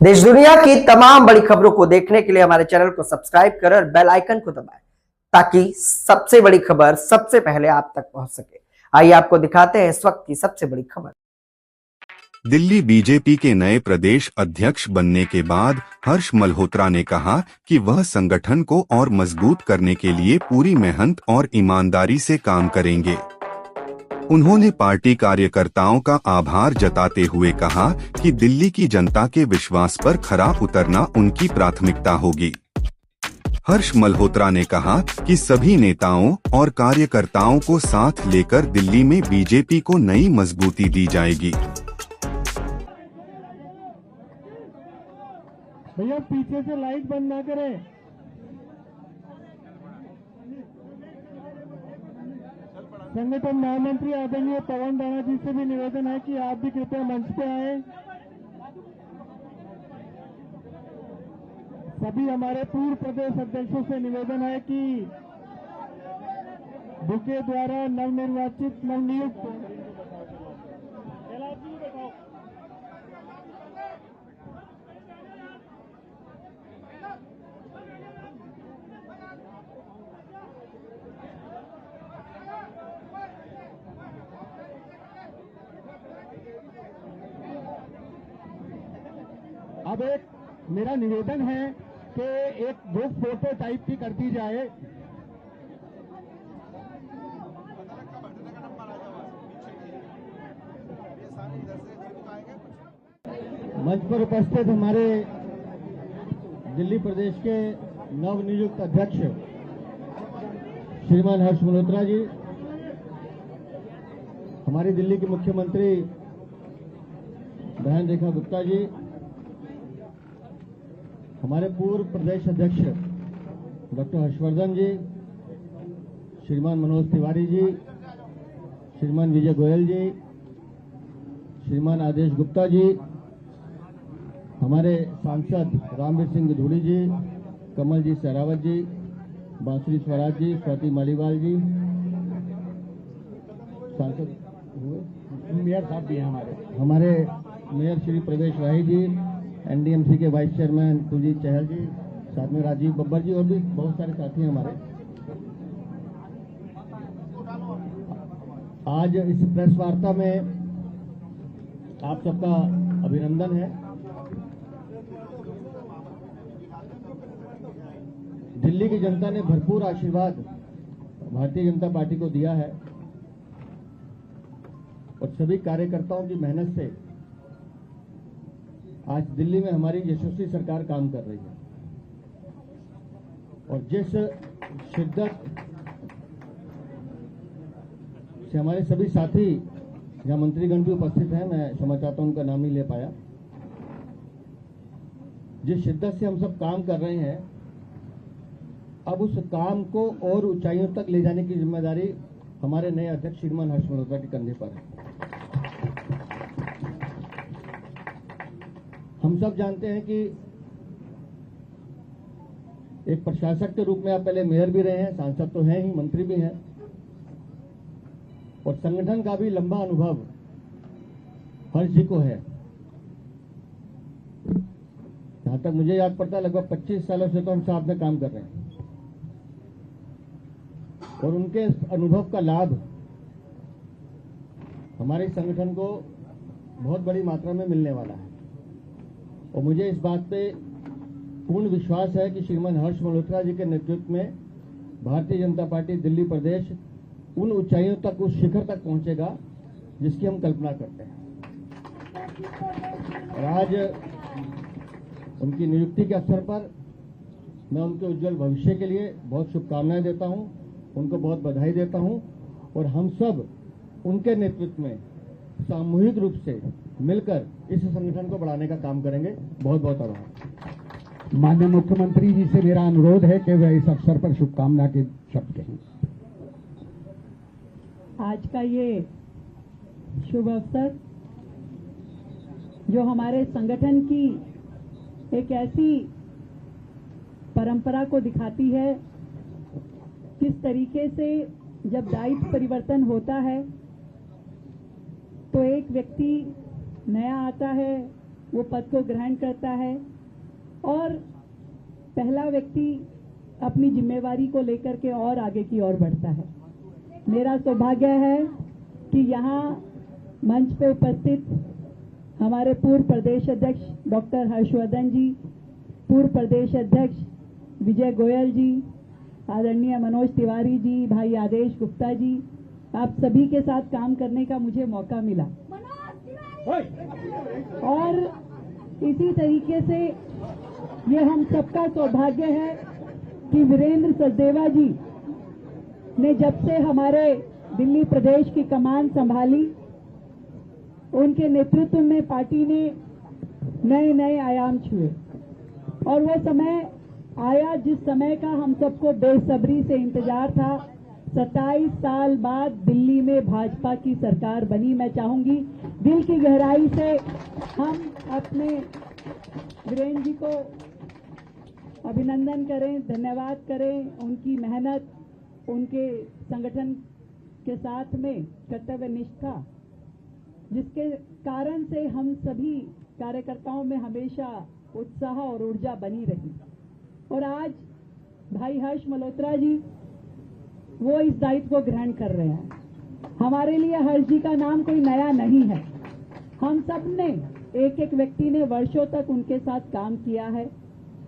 देश दुनिया की तमाम बड़ी खबरों को देखने के लिए हमारे चैनल को सब्सक्राइब करें और बेल आइकन को दबाएं ताकि सबसे बड़ी खबर सबसे पहले आप तक पहुंच सके। आइए आपको दिखाते हैं इस वक्त की सबसे बड़ी खबर। दिल्ली बीजेपी के नए प्रदेश अध्यक्ष बनने के बाद हर्ष मल्होत्रा ने कहा कि वह संगठन को और मजबूत करने के लिए पूरी मेहनत और ईमानदारी से काम करेंगे। उन्होंने पार्टी कार्यकर्ताओं का आभार जताते हुए कहा कि दिल्ली की जनता के विश्वास पर खरा उतरना उनकी प्राथमिकता होगी। हर्ष मल्होत्रा ने कहा कि सभी नेताओं और कार्यकर्ताओं को साथ लेकर दिल्ली में बीजेपी को नई मजबूती दी जाएगी। भैया पीछे से लाइट बंद ना करें। संगठन महामंत्री आदरणीय पवन राणा जी से भी निवेदन है कि आप भी कृपया मंच पे आए। सभी हमारे पूर्व प्रदेश अध्यक्षों से निवेदन है कि बुके द्वारा नवनिर्वाचित नवनियुक्त अब एक मेरा निवेदन है कि एक ग्रुप फोटो टाइप की कर दी जाए। मंच पर उपस्थित हमारे दिल्ली प्रदेश के नवनियुक्त अध्यक्ष श्रीमान हर्ष मल्होत्रा जी, हमारी दिल्ली के मुख्यमंत्री बहन रेखा गुप्ता जी, हमारे पूर्व प्रदेश अध्यक्ष डॉक्टर हर्षवर्धन जी, श्रीमान मनोज तिवारी जी, श्रीमान विजय गोयल जी, श्रीमान आदेश गुप्ता जी, हमारे सांसद रामवीर सिंह धूड़ी जी, कमल जी सहरावत जी, बांसुरी स्वराज जी, स्वाति मालीवाल जी, सांसद मेयर साहब भी हैं हमारे मेयर श्री प्रवेश राही जी, एनडीएमसी के वाइस चेयरमैन तुलजीत चहल जी, साथ में राजीव बब्बर जी और भी बहुत सारे साथी हैं हमारे। आज इस प्रेस वार्ता में आप सबका अभिनंदन है। दिल्ली की जनता ने भरपूर आशीर्वाद भारतीय जनता पार्टी को दिया है और सभी कार्यकर्ताओं की मेहनत से आज दिल्ली में हमारी यशस्वी सरकार काम कर रही है और जिस शिद्दत से हमारे सभी साथी यहाँ मंत्रीगण भी उपस्थित हैं, मैं क्षमा चाहता हूं उनका नाम नहीं ले पाया, जिस शिद्दत से हम सब काम कर रहे हैं, अब उस काम को और ऊंचाइयों तक ले जाने की जिम्मेदारी हमारे नए अध्यक्ष श्रीमान हर्ष मल्होत्रा के कंधे पर है। हम सब जानते हैं कि एक प्रशासक के रूप में आप पहले मेयर भी रहे हैं, सांसद तो हैं ही, मंत्री भी हैं और संगठन का भी लंबा अनुभव हर्ष जी को है। जहां तक मुझे याद पड़ता है लगभग 25 सालों से तो हम साथ में काम कर रहे हैं और उनके अनुभव का लाभ हमारे संगठन को बहुत बड़ी मात्रा में मिलने वाला है और मुझे इस बात पे पूर्ण विश्वास है कि श्रीमान हर्ष मल्होत्रा जी के नेतृत्व में भारतीय जनता पार्टी दिल्ली प्रदेश उन ऊंचाइयों तक, उस शिखर तक पहुंचेगा जिसकी हम कल्पना करते हैं। और आज उनकी नियुक्ति के अवसर पर मैं उनके उज्जवल भविष्य के लिए बहुत शुभकामनाएं देता हूं, उनको बहुत बधाई देता हूं और हम सब उनके नेतृत्व में सामूहिक रूप से मिलकर इस संगठन को बढ़ाने का काम करेंगे। बहुत बहुत आभार। माननीय मुख्यमंत्री जी से मेरा अनुरोध है कि वह इस अवसर पर शुभकामना के शब्द कहें। आज का ये शुभ अवसर जो हमारे संगठन की एक ऐसी परंपरा को दिखाती है, किस तरीके से जब दायित्व परिवर्तन होता है तो एक व्यक्ति नया आता है, वो पद को ग्रहण करता है और पहला व्यक्ति अपनी जिम्मेवारी को लेकर के और आगे की ओर बढ़ता है। मेरा सौभाग्य है कि यहाँ मंच पे उपस्थित हमारे पूर्व प्रदेश अध्यक्ष डॉक्टर हर्षवर्धन जी, पूर्व प्रदेश अध्यक्ष विजय गोयल जी, आदरणीय मनोज तिवारी जी, भाई आदेश गुप्ता जी, आप सभी के साथ काम करने का मुझे मौका मिला और इसी तरीके से ये हम सबका सौभाग्य है कि वीरेंद्र सचदेवा जी ने जब से हमारे दिल्ली प्रदेश की कमान संभाली, उनके नेतृत्व में पार्टी ने नए नए आयाम छुए और वो समय आया जिस समय का हम सबको बेसब्री से इंतजार था। 27 साल बाद दिल्ली में भाजपा की सरकार बनी। मैं चाहूंगी दिल की गहराई से हम अपने वीरेंद्र जी को अभिनंदन करें, धन्यवाद करें। उनकी मेहनत, उनके संगठन के साथ में कर्तव्य निष्ठा, जिसके कारण से हम सभी कार्यकर्ताओं में हमेशा उत्साह और ऊर्जा बनी रही। और आज भाई हर्ष मल्होत्रा जी वो इस दायित्व को ग्रहण कर रहे हैं। हमारे लिए हर्ष जी का नाम कोई नया नहीं है। हम सब ने, एक एक व्यक्ति ने वर्षों तक उनके साथ काम किया है।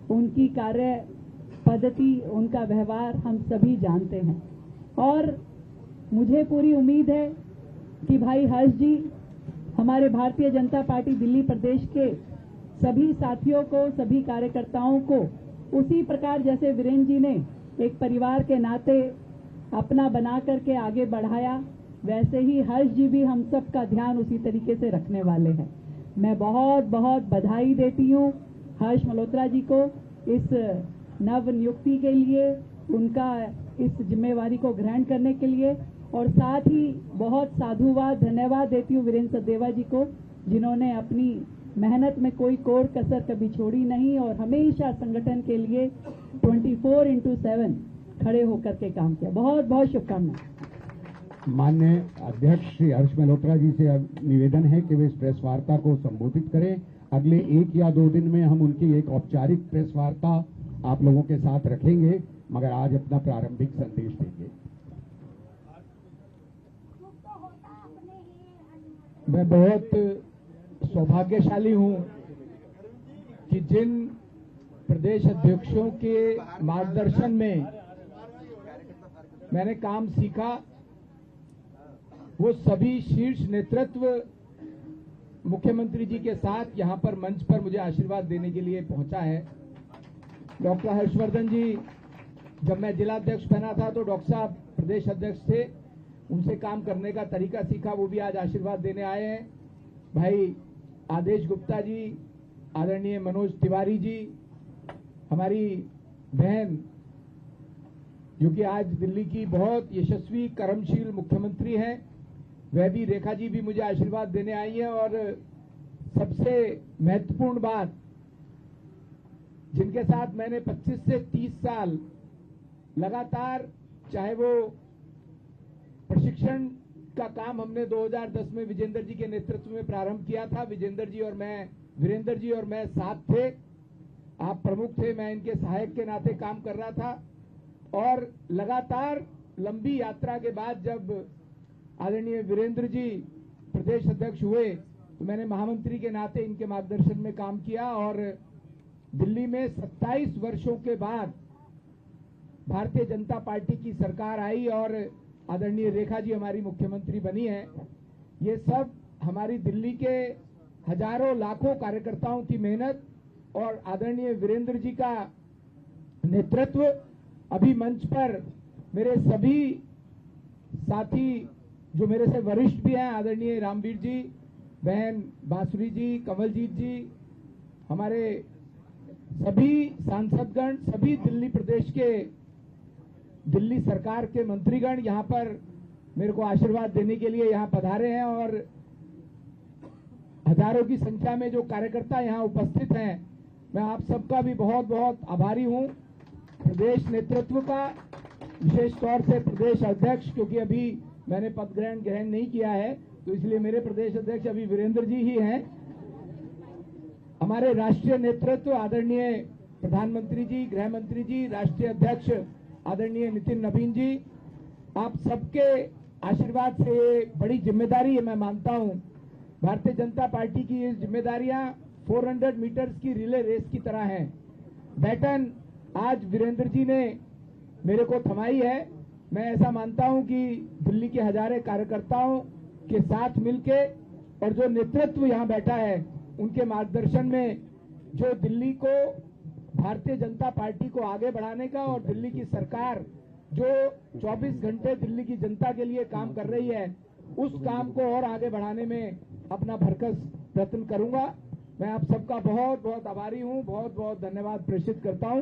उनकी कार्य पद्धति, उनका व्यवहार हम सभी जानते हैं और मुझे पूरी उम्मीद है कि भाई हर्ष जी हमारे भारतीय जनता पार्टी दिल्ली प्रदेश के सभी साथियों को, सभी कार्यकर्ताओं को उसी प्रकार जैसे वीरेंद्र जी ने एक परिवार के नाते अपना बना करके आगे बढ़ाया, वैसे ही हर्ष जी भी हम सब का ध्यान उसी तरीके से रखने वाले हैं। मैं बहुत बहुत बधाई देती हूँ हर्ष मल्होत्रा जी को इस नव नियुक्ति के लिए, उनका इस जिम्मेवारी को ग्रहण करने के लिए, और साथ ही बहुत साधुवाद, धन्यवाद देती हूँ वीरेंद्र सचदेवा जी को, जिन्होंने अपनी मेहनत में कोई कोर कसर कभी छोड़ी नहीं और हमेशा संगठन के लिए 24/7 खड़े होकर के काम किया। बहुत बहुत शुभकामनाएं। माननीय अध्यक्ष श्री हर्ष मल्होत्रा जी से अब निवेदन है कि वे इस प्रेस वार्ता को संबोधित करें। अगले 1 या 2 दिन में हम उनकी एक औपचारिक प्रेस वार्ता आप लोगों के साथ रखेंगे, मगर आज अपना प्रारंभिक संदेश देंगे। मैं बहुत सौभाग्यशाली हूं कि जिन प्रदेश अध्यक्षों के मार्गदर्शन में मैंने काम सीखा, वो सभी शीर्ष नेतृत्व मुख्यमंत्री जी के साथ यहां पर मंच पर मुझे आशीर्वाद देने के लिए पहुंचा है। डॉक्टर हर्षवर्धन जी, जब मैं जिलाध्यक्ष बना था तो डॉक्टर साहब प्रदेश अध्यक्ष थे, उनसे काम करने का तरीका सीखा, वो भी आज आशीर्वाद देने आए हैं। भाई आदेश गुप्ता जी, आदरणीय मनोज तिवारी जी, हमारी बहन जो कि आज दिल्ली की बहुत यशस्वी कर्मशील मुख्यमंत्री हैं, वह भी, रेखा जी भी मुझे आशीर्वाद देने आई हैं। और सबसे महत्वपूर्ण बात, जिनके साथ मैंने 25 से 30 साल लगातार, चाहे वो प्रशिक्षण का काम हमने 2010 में विजेंद्र जी के नेतृत्व में प्रारंभ किया था। विजेंद्र जी और मैं, वीरेंद्र जी और मैं साथ थे, आप प्रमुख थे, मैं इनके सहायक के नाते काम कर रहा था। और लगातार लंबी यात्रा के बाद जब आदरणीय वीरेंद्र जी प्रदेश अध्यक्ष हुए तो मैंने महामंत्री के नाते इनके मार्गदर्शन में काम किया और दिल्ली में 27 वर्षों के बाद भारतीय जनता पार्टी की सरकार आई और आदरणीय रेखा जी हमारी मुख्यमंत्री बनी है। ये सब हमारी दिल्ली के हजारों लाखों कार्यकर्ताओं की मेहनत और आदरणीय वीरेंद्र जी का नेतृत्व। अभी मंच पर मेरे सभी साथी जो मेरे से वरिष्ठ भी हैं, आदरणीय रामवीर जी, बहन बांसुरी जी, कमलजीत जी, हमारे सभी सांसदगण, सभी दिल्ली प्रदेश के, दिल्ली सरकार के मंत्रीगण यहाँ पर मेरे को आशीर्वाद देने के लिए यहाँ पधारे हैं और हजारों की संख्या में जो कार्यकर्ता यहाँ उपस्थित हैं, मैं आप सबका भी बहुत बहुत आभारी हूँ। प्रदेश नेतृत्व का, विशेष तौर से प्रदेश अध्यक्ष, क्योंकि अभी मैंने पद ग्रहण नहीं किया है तो इसलिए मेरे प्रदेश अध्यक्ष अभी वीरेंद्र जी ही हैं। हमारे राष्ट्रीय नेतृत्व आदरणीय प्रधानमंत्री जी, गृह मंत्री जी, राष्ट्रीय अध्यक्ष आदरणीय नितिन नवीन जी, आप सबके आशीर्वाद से ये बड़ी जिम्मेदारी है, मैं मानता हूं। भारतीय जनता पार्टी की ये जिम्मेदारियां 400 मीटर्स की रिले रेस की तरह हैं। बैटन आज वीरेंद्र जी ने मेरे को थमाई है। मैं ऐसा मानता हूं कि दिल्ली के हजारों कार्यकर्ताओं के साथ मिलके और जो नेतृत्व यहां बैठा है उनके मार्गदर्शन में जो दिल्ली को, भारतीय जनता पार्टी को आगे बढ़ाने का और दिल्ली की सरकार जो 24 घंटे दिल्ली की जनता के लिए काम कर रही है, उस काम को और आगे बढ़ाने में अपना भरसक प्रयत्न करूंगा। मैं आप सबका बहुत बहुत आभारी हूं, बहुत बहुत धन्यवाद प्रेषित करता हूं।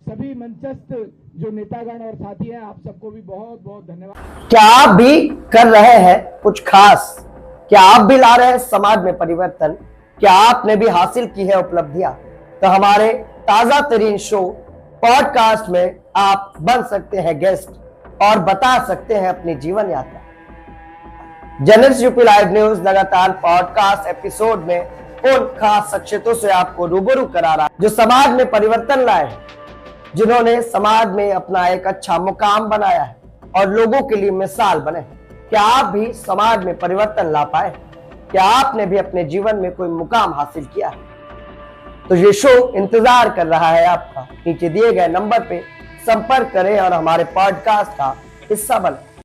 सभी मंचस्थ जो नेतागण और साथी हैं, आप सबको भी बहुत बहुत धन्यवाद। क्या आप भी कर रहे हैं कुछ खास? क्या आप भी ला रहे हैं समाज में परिवर्तन? क्या आपने भी हासिल की है उपलब्धियां? तो हमारे ताजा तरीन शो पॉडकास्ट में आप बन सकते हैं गेस्ट और बता सकते हैं अपनी जीवन यात्रा। जनरल यूपी लाइव न्यूज लगातार पॉडकास्ट एपिसोड में उन खास शख्सियतों से आपको रूबरू करा रहा है जो समाज में परिवर्तन लाए हैं, जिन्होंने समाज में अपना एक अच्छा मुकाम बनाया है और लोगों के लिए मिसाल बने। क्या आप भी समाज में परिवर्तन ला पाए? क्या आपने भी अपने जीवन में कोई मुकाम हासिल किया है? तो ये शो इंतजार कर रहा है आपका। नीचे दिए गए नंबर पे संपर्क करें और हमारे पॉडकास्ट का हिस्सा बने।